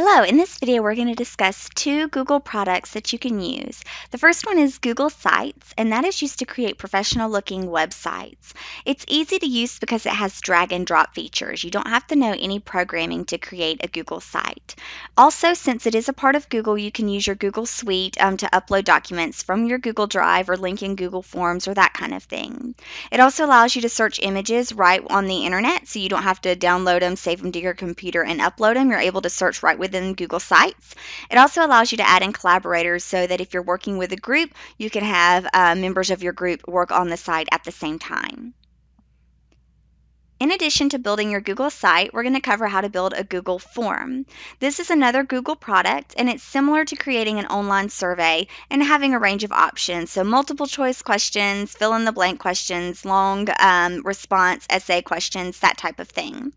Hello, in this video we're going to discuss two Google products that you can use. The first one is Google Sites, and that is used to create professional looking websites. It's easy to use because it has drag and drop features. You don't have to know any programming to create a Google site. Also, since it is a part of Google, you can use your Google Suite to upload documents from your Google Drive or link in Google Forms or that kind of thing. It also allows you to search images right on the internet, so you don't have to download them, save them to your computer, and upload them. You're able to search right within Google Sites. It also allows you to add in collaborators so that if you're working with a group, you can have members of your group work on the site at the same time. In addition to building your Google site, we're going to cover how to build a Google form. This is another Google product, and it's similar to creating an online survey and having a range of options. So multiple choice questions, fill in the blank questions, long response essay questions, that type of thing.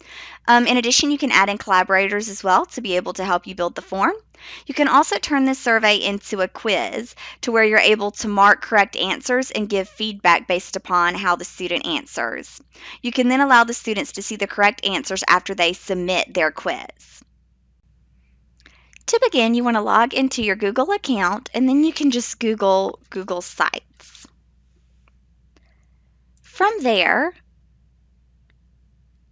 In addition, you can add in collaborators as well to be able to help you build the form. You can also turn this survey into a quiz to where you're able to mark correct answers and give feedback based upon how the student answers. You can then allow the students to see the correct answers after they submit their quiz. To begin, you want to log into your Google account, and then you can just Google Google Sites. From there,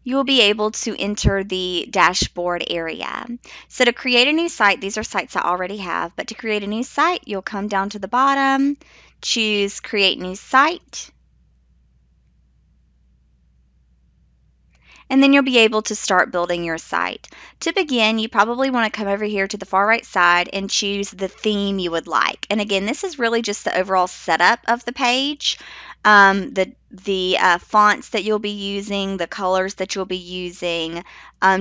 you will be able to enter the dashboard area. So to create a new site, these are sites I already have, but to create a new site, you'll come down to the bottom, choose Create New Site, and then you'll be able to start building your site. To begin, you probably want to come over here to the far right side and choose the theme you would like. And again, this is really just the overall setup of the page. The fonts that you'll be using, the colors that you'll be using,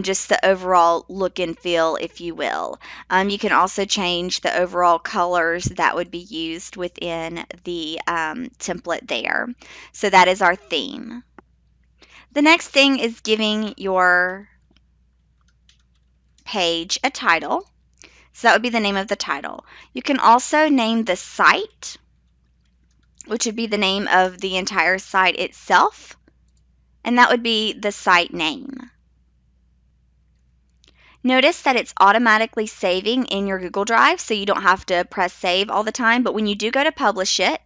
just the overall look and feel, if you will. You can also change the overall colors that would be used within the template there. So that is our theme. The next thing is giving your page a title. So that would be the name of the title. You can also name the site, which would be the name of the entire site itself, and that would be the site name. Notice that it's automatically saving in your Google Drive, so you don't have to press save all the time, but when you do go to publish it,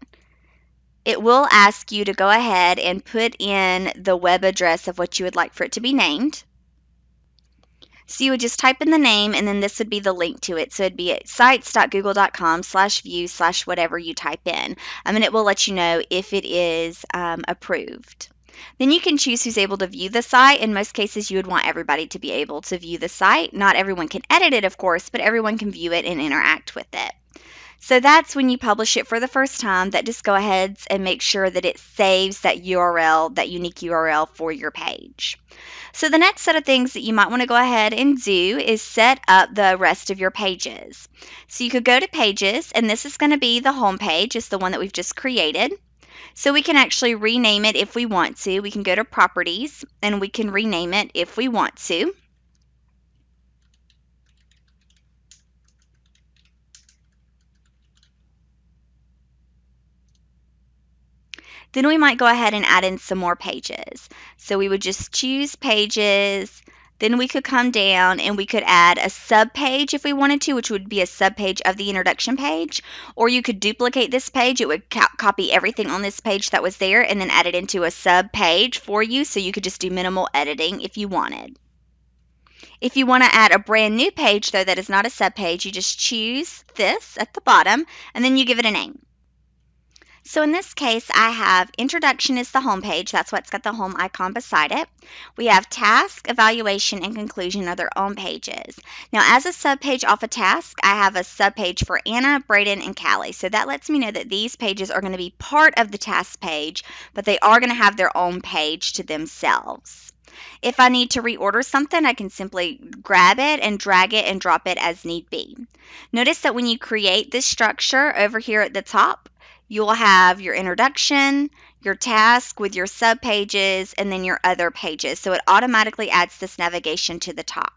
it will ask you to go ahead and put in the web address of what you would like for it to be named. So you would just type in the name, and then this would be the link to it. So it'd be at sites.google.com/view/whatever you type in. And it will let you know if it is approved. Then you can choose who's able to view the site. In most cases, you would want everybody to be able to view the site. Not everyone can edit it, of course, but everyone can view it and interact with it. So that's when you publish it for the first time, that just go ahead and make sure that it saves that URL, that unique URL for your page. So the next set of things that you might want to go ahead and do is set up the rest of your pages. So you could go to Pages, and this is going to be the home page. It's the one that we've just created. So we can actually rename it if we want to. We can go to Properties, and we can rename it if we want to. Then we might go ahead and add in some more pages. So we would just choose Pages. Then we could come down and we could add a sub-page if we wanted to, which would be a sub-page of the introduction page. Or you could duplicate this page. It would copy everything on this page that was there and then add it into a sub-page for you, so you could just do minimal editing if you wanted. If you want to add a brand new page, though, that is not a sub-page, you just choose this at the bottom and then you give it a name. So in this case, I have Introduction is the home page. That's what's got the home icon beside it. We have Task, Evaluation, and Conclusion are their own pages. Now, as a subpage off a task, I have a subpage for Anna, Braden, and Callie. So that lets me know that these pages are going to be part of the task page, but they are going to have their own page to themselves. If I need to reorder something, I can simply grab it and drag it and drop it as need be. Notice that when you create this structure over here at the top, you'll have your introduction, your task with your subpages, and then your other pages. So it automatically adds this navigation to the top.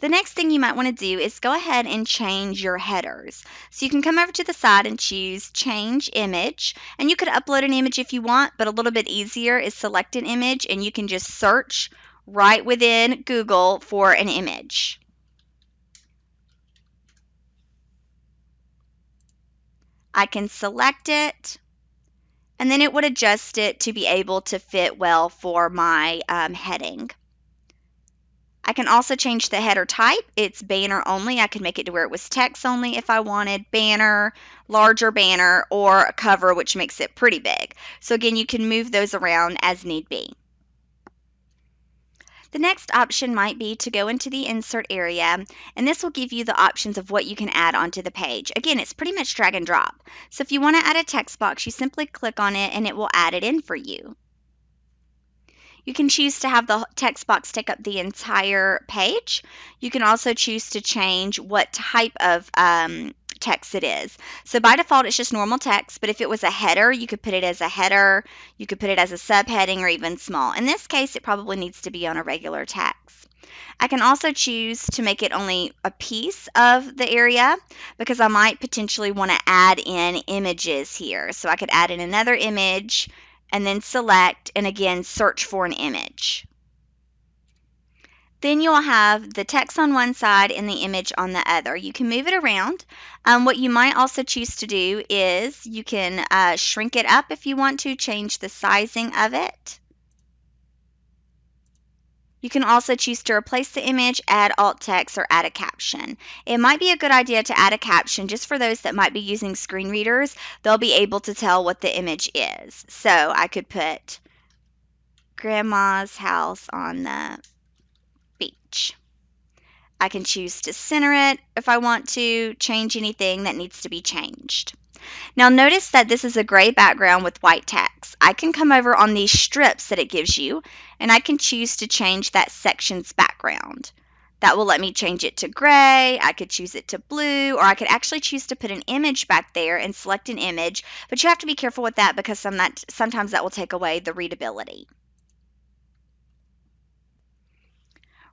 The next thing you might want to do is go ahead and change your headers. So you can come over to the side and choose Change Image, and you could upload an image if you want, but a little bit easier is select an image, and you can just search right within Google for an image. I can select it, and then it would adjust it to be able to fit well for my heading. I can also change the header type. It's banner only. I could make it to where it was text only if I wanted, banner, larger banner, or a cover, which makes it pretty big. So again, you can move those around as need be. The next option might be to go into the insert area, and this will give you the options of what you can add onto the page. Again, it's pretty much drag and drop. So if you want to add a text box, you simply click on it and it will add it in for you. You can choose to have the text box take up the entire page. You can also choose to change what type of text it is. So by default, it's just normal text, but if it was a header, you could put it as a header, you could put it as a subheading, or even small. In this case, it probably needs to be on a regular text. I can also choose to make it only a piece of the area because I might potentially want to add in images here. So I could add in another image and then select and again search for an image. Then you'll have the text on one side and the image on the other. You can move it around. What you might also choose to do is you can shrink it up if you want to, change the sizing of it. You can also choose to replace the image, add alt text, or add a caption. It might be a good idea to add a caption just for those that might be using screen readers. They'll be able to tell what the image is. So I could put Grandma's house on the beach. I can choose to center it if I want to, change anything that needs to be changed. Now notice that this is a gray background with white text. I can come over on these strips that it gives you, and I can choose to change that section's background. That will let me change it to gray, I could choose it to blue, or I could actually choose to put an image back there and select an image, but you have to be careful with that because sometimes that will take away the readability.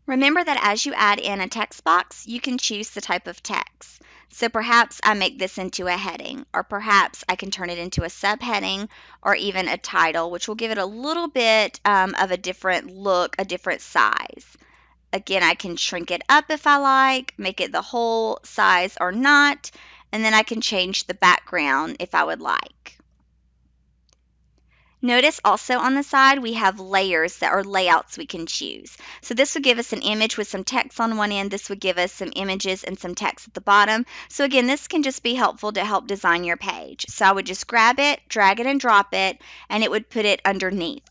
Remember that as you add in a text box, you can choose the type of text. So perhaps I make this into a heading, or perhaps I can turn it into a subheading or even a title, which will give it a little bit of a different look, a different size. Again, I can shrink it up if I like, make it the whole size or not, and then I can change the background if I would like. Notice also on the side we have layers that are layouts we can choose. So this would give us an image with some text on one end. This would give us some images and some text at the bottom. So again, this can just be helpful to help design your page. So I would just grab it, drag it and drop it, and it would put it underneath.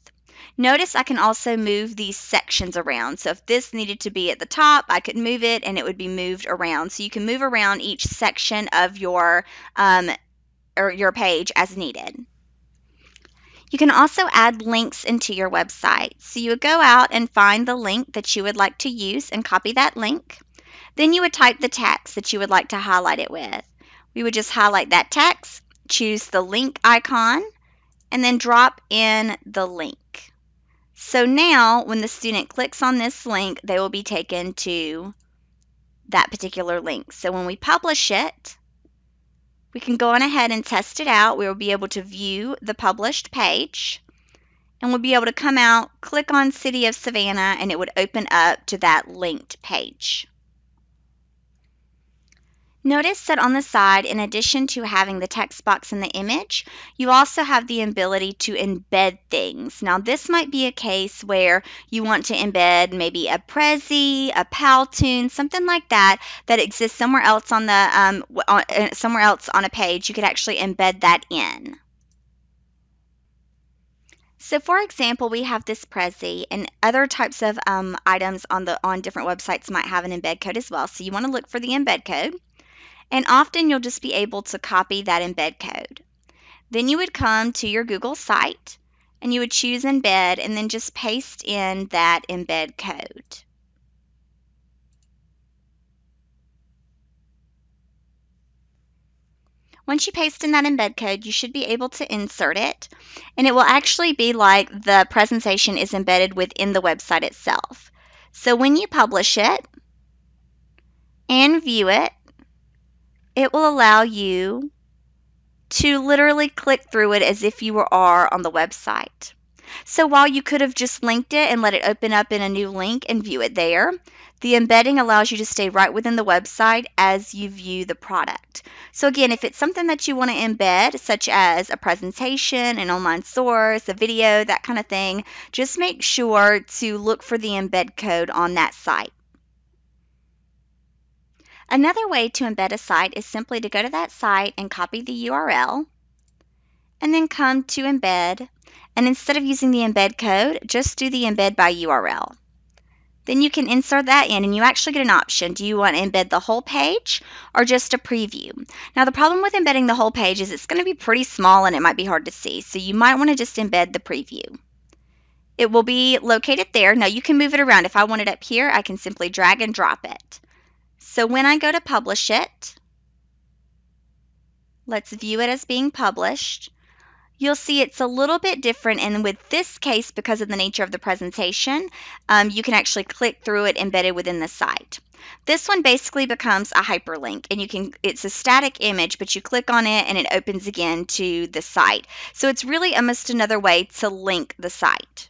Notice I can also move these sections around. So if this needed to be at the top, I could move it and it would be moved around. So you can move around each section of your page as needed. You can also add links into your website. So you would go out and find the link that you would like to use and copy that link. Then you would type the text that you would like to highlight it with. We would just highlight that text, choose the link icon, and then drop in the link. So now when the student clicks on this link, they will be taken to that particular link. So when we publish it, we can go on ahead and test it out. We will be able to view the published page, and we'll be able to come out, click on City of Savannah, and it would open up to that linked page. Notice that on the side, in addition to having the text box and the image, you also have the ability to embed things. Now, this might be a case where you want to embed maybe a Prezi, a Powtoon, something like that that exists somewhere else on a page. You could actually embed that in. So for example, we have this Prezi, and other types of items on different websites might have an embed code as well. So you want to look for the embed code. And often you'll just be able to copy that embed code. Then you would come to your Google site and you would choose embed and then just paste in that embed code. Once you paste in that embed code, you should be able to insert it, and it will actually be like the presentation is embedded within the website itself. So when you publish it and view it, it will allow you to literally click through it as if you are on the website. So while you could have just linked it and let it open up in a new link and view it there, the embedding allows you to stay right within the website as you view the product. So again, if it's something that you want to embed, such as a presentation, an online source, a video, that kind of thing, just make sure to look for the embed code on that site. Another way to embed a site is simply to go to that site and copy the URL, and then come to embed, and instead of using the embed code, just do the embed by URL. Then you can insert that in, and you actually get an option. Do you want to embed the whole page or just a preview? Now the problem with embedding the whole page is it's going to be pretty small and it might be hard to see, so you might want to just embed the preview. It will be located there. Now you can move it around. If I want it up here, I can simply drag and drop it. So when I go to publish it, let's view it as being published. You'll see it's a little bit different, and with this case, because of the nature of the presentation, you can actually click through it embedded within the site. This one basically becomes a hyperlink, and it's a static image, but you click on it and it opens again to the site. So it's really almost another way to link the site.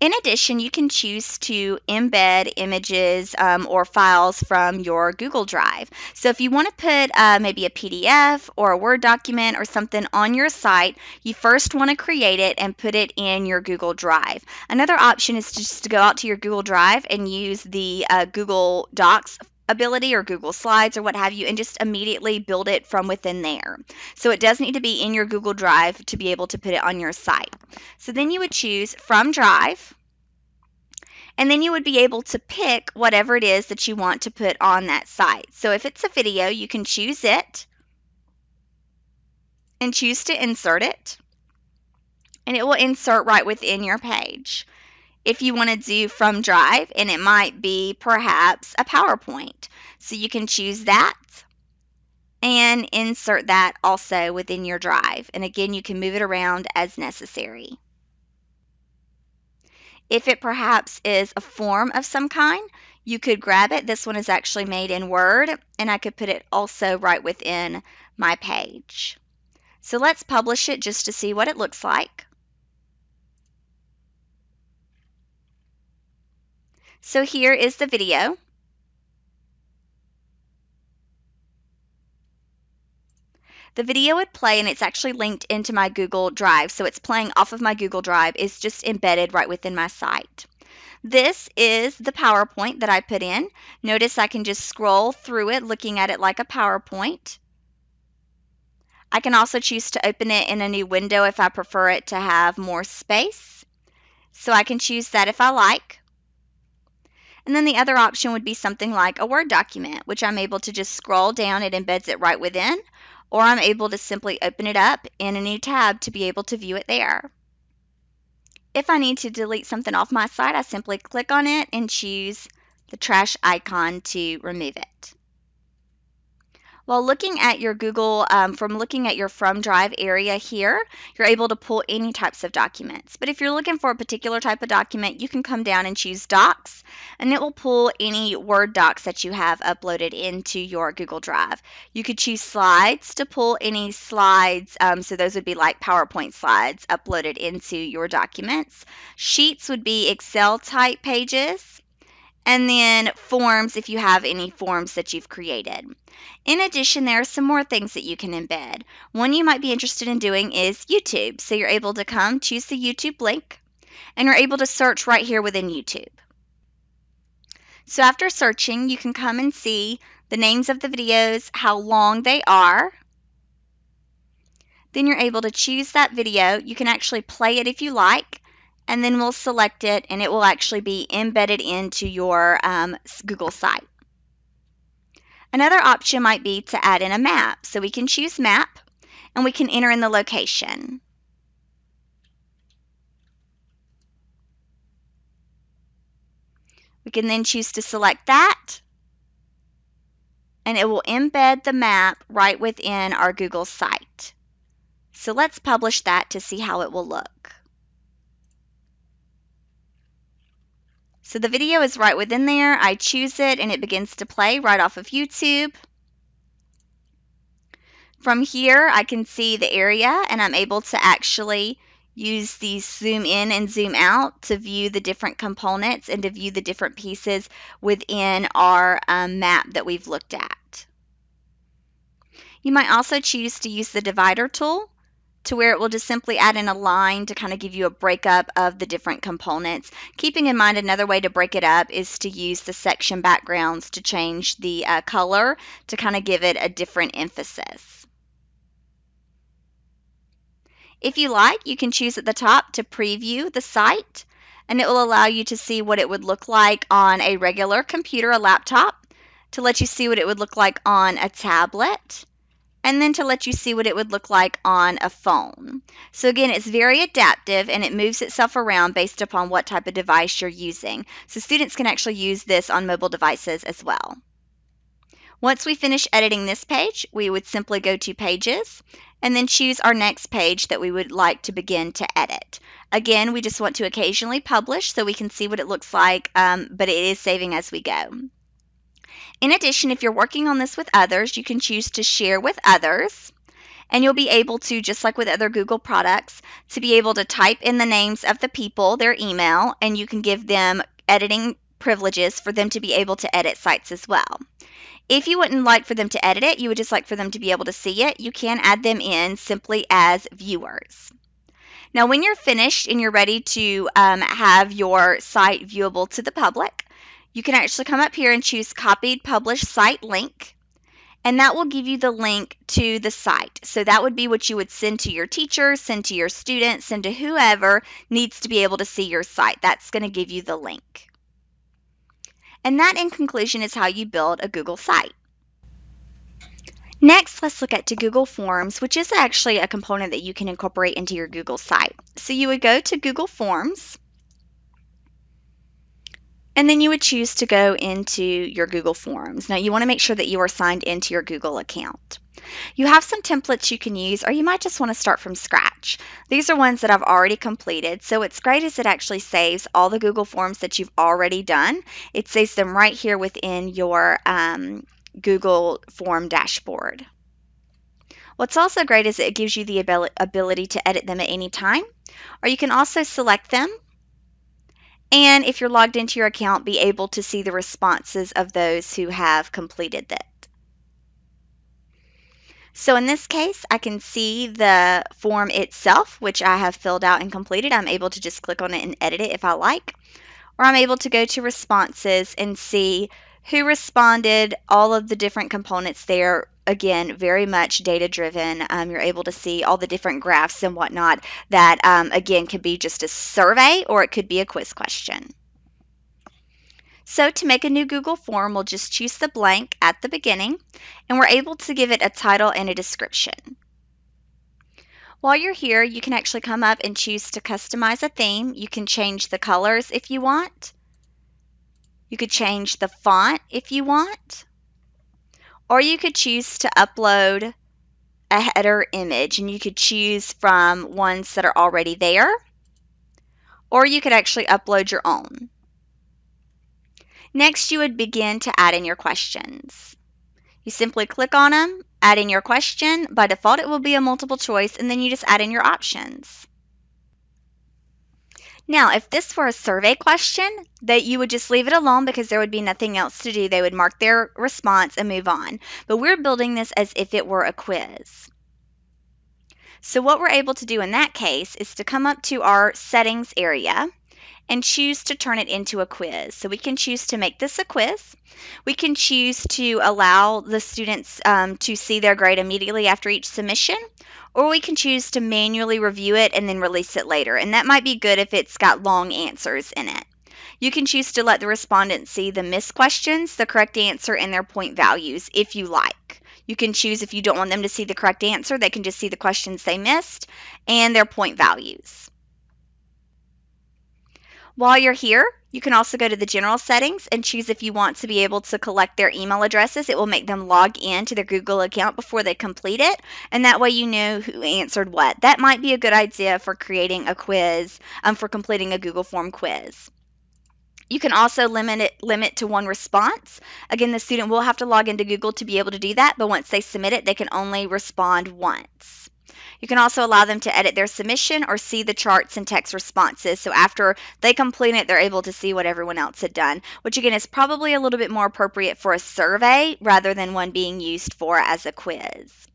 In addition, you can choose to embed images or files from your Google Drive. So if you want to put maybe a PDF or a Word document or something on your site, you first want to create it and put it in your Google Drive. Another option is just to go out to your Google Drive and use the Google Docs ability or Google Slides or what have you, and just immediately build it from within there. So it does need to be in your Google Drive to be able to put it on your site. So then you would choose from Drive, and then you would be able to pick whatever it is that you want to put on that site. So if it's a video, you can choose it and choose to insert it, and it will insert right within your page. If you want to do from Drive, and it might be perhaps a PowerPoint, so you can choose that and insert that also within your Drive. And again, you can move it around as necessary. If it perhaps is a form of some kind, you could grab it. This one is actually made in Word, and I could put it also right within my page. So let's publish it just to see what it looks like. So here is the video. The video would play, and it's actually linked into my Google Drive. So it's playing off of my Google Drive. It's just embedded right within my site. This is the PowerPoint that I put in. Notice I can just scroll through it, looking at it like a PowerPoint. I can also choose to open it in a new window if I prefer it to have more space. So I can choose that if I like. And then the other option would be something like a Word document, which I'm able to just scroll down, it embeds it right within, or I'm able to simply open it up in a new tab to be able to view it there. If I need to delete something off my site, I simply click on it and choose the trash icon to remove it. While looking at your Google, from looking at your From Drive area here, you're able to pull any types of documents. But if you're looking for a particular type of document, you can come down and choose Docs, and it will pull any Word docs that you have uploaded into your Google Drive. You could choose Slides to pull any slides, so those would be like PowerPoint slides uploaded into your documents. Sheets would be Excel type pages. And then forms if you have any forms that you've created. In addition, there are some more things that you can embed. One you might be interested in doing is YouTube. So you're able to come, choose the YouTube link, and you're able to search right here within YouTube. So after searching, you can come and see the names of the videos, how long they are. Then you're able to choose that video. You can actually play it if you like, and then we'll select it, and it will actually be embedded into your Google site. Another option might be to add in a map. So we can choose map, and we can enter in the location. We can then choose to select that, and it will embed the map right within our Google site. So let's publish that to see how it will look. So the video is right within there. I choose it, and it begins to play right off of YouTube. From here, I can see the area, and I'm able to actually use the zoom in and zoom out to view the different components and to view the different pieces within our map that we've looked at. You might also choose to use the divider tool to where it will just simply add in a line to kind of give you a breakup of the different components. Keeping in mind another way to break it up is to use the section backgrounds to change the color to kind of give it a different emphasis. If you like, you can choose at the top to preview the site, and it will allow you to see what it would look like on a regular computer, a laptop, to let you see what it would look like on a tablet, and then to let you see what it would look like on a phone. So again, it's very adaptive and it moves itself around based upon what type of device you're using. So students can actually use this on mobile devices as well. Once we finish editing this page, we would simply go to Pages and then choose our next page that we would like to begin to edit. Again, we just want to occasionally publish so we can see what it looks like, but it is saving as we go. In addition, if you're working on this with others, you can choose to share with others, and you'll be able to, just like with other Google products, to be able to type in the names of the people, their email, and you can give them editing privileges for them to be able to edit sites as well. If you wouldn't like for them to edit it, you would just like for them to be able to see it, you can add them in simply as viewers. Now, when you're finished and you're ready to have your site viewable to the public, you can actually come up here and choose Copied Published Site Link, and that will give you the link to the site. So that would be what you would send to your teacher, send to your students, send to whoever needs to be able to see your site. That's going to give you the link. And that, in conclusion, is how you build a Google site. Next, let's look at to Google Forms, which is actually a component that you can incorporate into your Google site. So you would go to Google Forms, and then you would choose to go into your Google Forms. Now, you want to make sure that you are signed into your Google account. You have some templates you can use, or you might just want to start from scratch. These are ones that I've already completed, so what's great is it actually saves all the Google Forms that you've already done. It saves them right here within your Google Form dashboard. What's also great is it gives you the ability to edit them at any time, or you can also select them, and if you're logged into your account, be able to see the responses of those who have completed it. So in this case, I can see the form itself, which I have filled out and completed. I'm able to just click on it and edit it if I like, or I'm able to go to responses and see who responded, all of the different components there. Again, very much data driven. You're able to see all the different graphs and whatnot that, again, could be just a survey or it could be a quiz question. So to make a new Google form, we'll just choose the blank at the beginning, and we're able to give it a title and a description. While you're here, you can actually come up and choose to customize a theme. You can change the colors if you want. You could change the font if you want. Or you could choose to upload a header image, and you could choose from ones that are already there. Or you could actually upload your own. Next, you would begin to add in your questions. You simply click on them, add in your question. By default, it will be a multiple choice, and then you just add in your options. Now, if this were a survey question, that you would just leave it alone because there would be nothing else to do. They would mark their response and move on. But we're building this as if it were a quiz. So what we're able to do in that case is to come up to our settings area and choose to turn it into a quiz. So we can choose to make this a quiz. We can choose to allow the students to see their grade immediately after each submission, or we can choose to manually review it and then release it later. And that might be good if it's got long answers in it. You can choose to let the respondents see the missed questions, the correct answer, and their point values if you like. You can choose if you don't want them to see the correct answer, they can just see the questions they missed and their point values. While you're here, you can also go to the general settings and choose if you want to be able to collect their email addresses. It will make them log in to their Google account before they complete it, and that way you know who answered what. That might be a good idea for creating a quiz, for completing a Google form quiz. You can also limit to one response. Again, the student will have to log into Google to be able to do that, but once they submit it, they can only respond once. You can also allow them to edit their submission or see the charts and text responses. So after they complete it, they're able to see what everyone else had done, which again is probably a little bit more appropriate for a survey rather than one being used for as a quiz.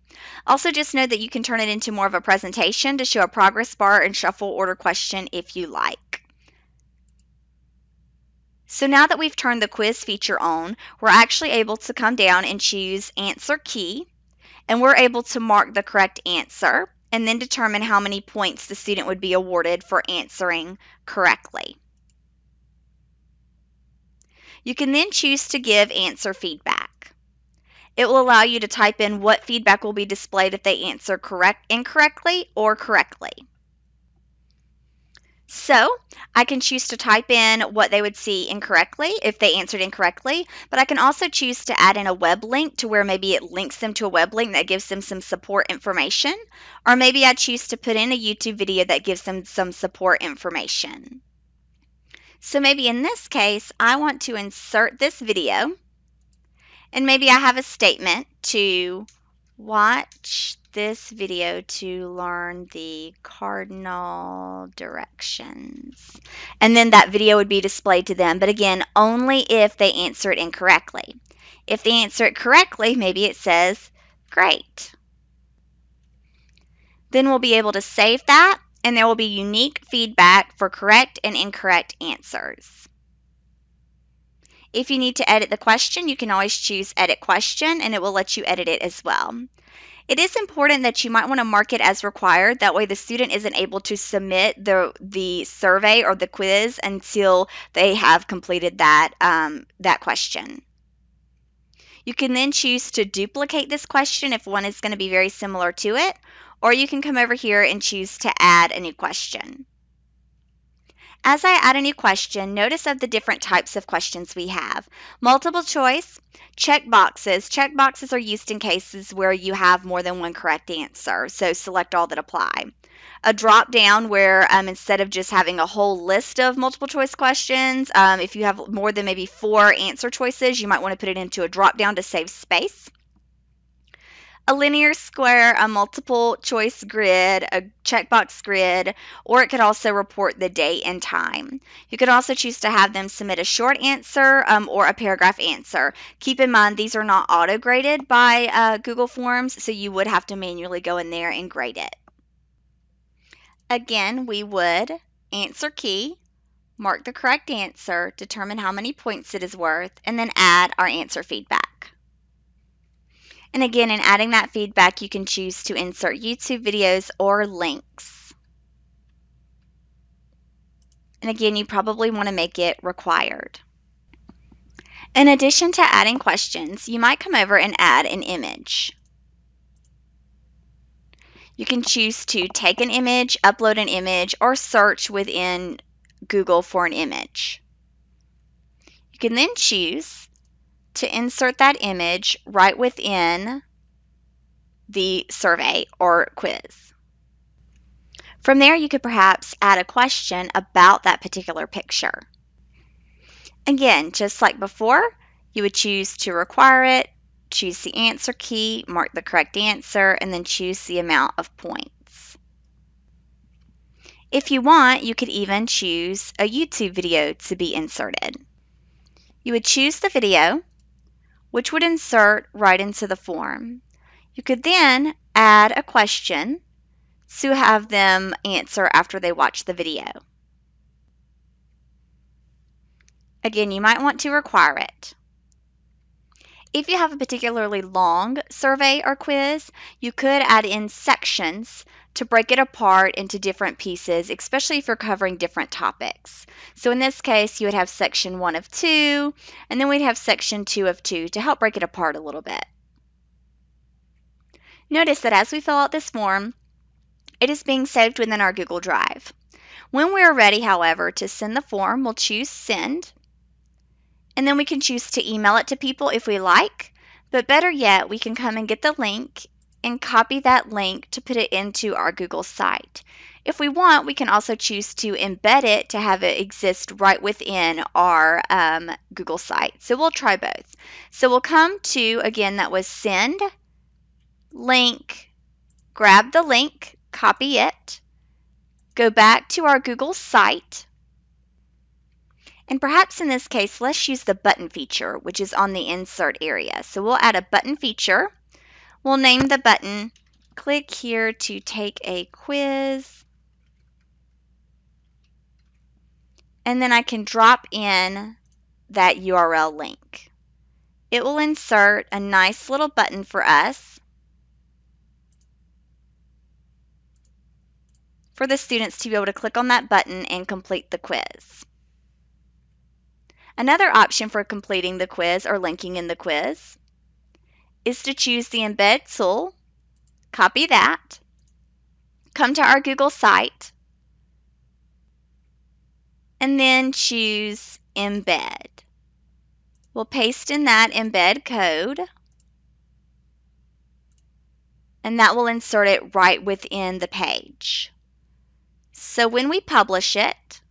Also, just know that you can turn it into more of a presentation to show a progress bar and shuffle order question if you like. So now that we've turned the quiz feature on, we're actually able to come down and choose Answer Key, and we're able to mark the correct answer and then determine how many points the student would be awarded for answering correctly. You can then choose to give answer feedback. It will allow you to type in what feedback will be displayed if they answer incorrectly or correctly. So I can choose to type in what they would see incorrectly if they answered incorrectly, but I can also choose to add in a web link to where maybe it links them to a web link that gives them some support information, or maybe I choose to put in a YouTube video that gives them some support information. So maybe in this case, I want to insert this video, and maybe I have a statement to watch this video to learn the cardinal directions. And then that video would be displayed to them, but again, only if they answer it incorrectly. If they answer it correctly, maybe it says, great. Then we'll be able to save that, and there will be unique feedback for correct and incorrect answers. If you need to edit the question, you can always choose Edit Question, and it will let you edit it as well. It is important that you might want to mark it as required. That way the student isn't able to submit the survey or the quiz until they have completed that question. You can then choose to duplicate this question if one is going to be very similar to it, or you can come over here and choose to add a new question. As I add a new question, notice of the different types of questions we have. Multiple choice, check boxes. Check boxes are used in cases where you have more than one correct answer, so select all that apply. A drop down where instead of just having a whole list of multiple choice questions, if you have more than maybe 4 answer choices, you might want to put it into a drop down to save space. A linear square, a multiple choice grid, a checkbox grid, or it could also report the date and time. You could also choose to have them submit a short answer or a paragraph answer. Keep in mind these are not auto-graded by Google Forms, so you would have to manually go in there and grade it. Again, we would answer key, mark the correct answer, determine how many points it is worth, and then add our answer feedback. And again, in adding that feedback, you can choose to insert YouTube videos or links. And again, you probably want to make it required. In addition to adding questions, you might come over and add an image. You can choose to take an image, upload an image, or search within Google for an image. You can then choose to insert that image right within the survey or quiz. From there, you could perhaps add a question about that particular picture. Again, just like before, you would choose to require it, choose the answer key, mark the correct answer, and then choose the amount of points. If you want, you could even choose a YouTube video to be inserted. You would choose the video, which would insert right into the form. You could then add a question to have them answer after they watch the video. Again, you might want to require it. If you have a particularly long survey or quiz, you could add in sections to break it apart into different pieces, especially if you're covering different topics. So in this case, you would have section 1 of 2, and then we'd have section 2 of 2 to help break it apart a little bit. Notice that as we fill out this form, it is being saved within our Google Drive. When we are ready, however, to send the form, we'll choose Send, and then we can choose to email it to people if we like, but better yet, we can come and get the link and copy that link to put it into our Google site. If we want, we can also choose to embed it to have it exist right within our Google site. So we'll try both. So we'll come to, again, that was Send, Link, grab the link, copy it, go back to our Google site, and perhaps in this case, let's use the button feature, which is on the insert area. So we'll add a button feature. We'll name the button, click here to take a quiz, and then I can drop in that URL link. It will insert a nice little button for us for the students to be able to click on that button and complete the quiz. Another option for completing the quiz or linking in the quiz is to choose the Embed tool, copy that, come to our Google site, and then choose Embed. We'll paste in that Embed code, and that will insert it right within the page. So when we publish it,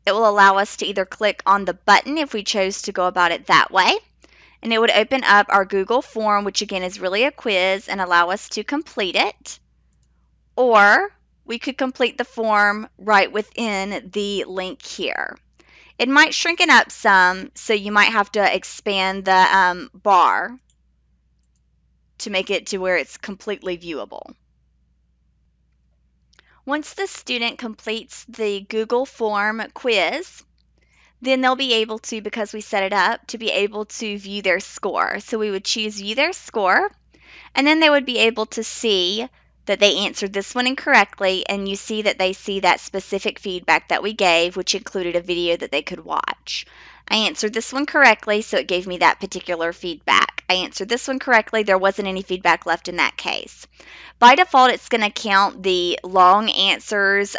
it will allow us to either click on the button if we chose to go about it that way, and it would open up our Google form, which again is really a quiz, and allow us to complete it. Or we could complete the form right within the link here. It might shrink it up some, so you might have to expand the bar to make it to where it's completely viewable. Once the student completes the Google form quiz, then they'll be able to, because we set it up, to be able to view their score. So we would choose view their score, and then they would be able to see that they answered this one incorrectly, and you see that they see that specific feedback that we gave, which included a video that they could watch. I answered this one correctly, so it gave me that particular feedback. I answered this one correctly, there wasn't any feedback left in that case. By default, it's going to count the long answers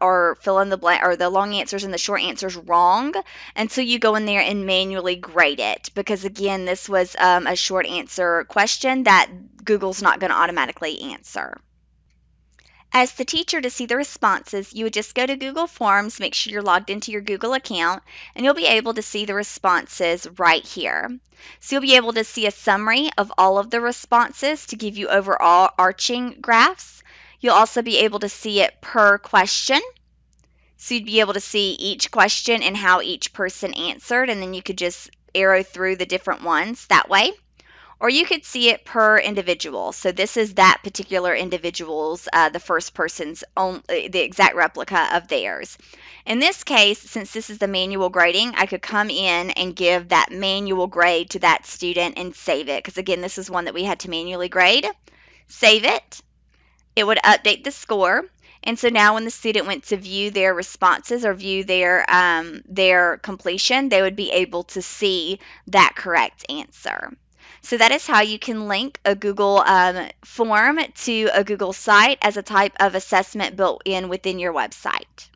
or fill in the blank, or the long answers and the short answers wrong until you go in there and manually grade it. Because again, this was a short answer question that Google's not going to automatically answer. As the teacher, to see the responses, you would just go to Google Forms, make sure you're logged into your Google account, and you'll be able to see the responses right here. So you'll be able to see a summary of all of the responses to give you overall arching graphs. You'll also be able to see it per question. So you'd be able to see each question and how each person answered, and then you could just arrow through the different ones that way. Or you could see it per individual. So this is that particular individual's, the first person's own, the exact replica of theirs. In this case, since this is the manual grading, I could come in and give that manual grade to that student and save it. Because again, this is one that we had to manually grade. Save it. It would update the score. And so now when the student went to view their responses or view their completion, they would be able to see that correct answer. So that is how you can link a Google form to a Google site as a type of assessment built in within your website.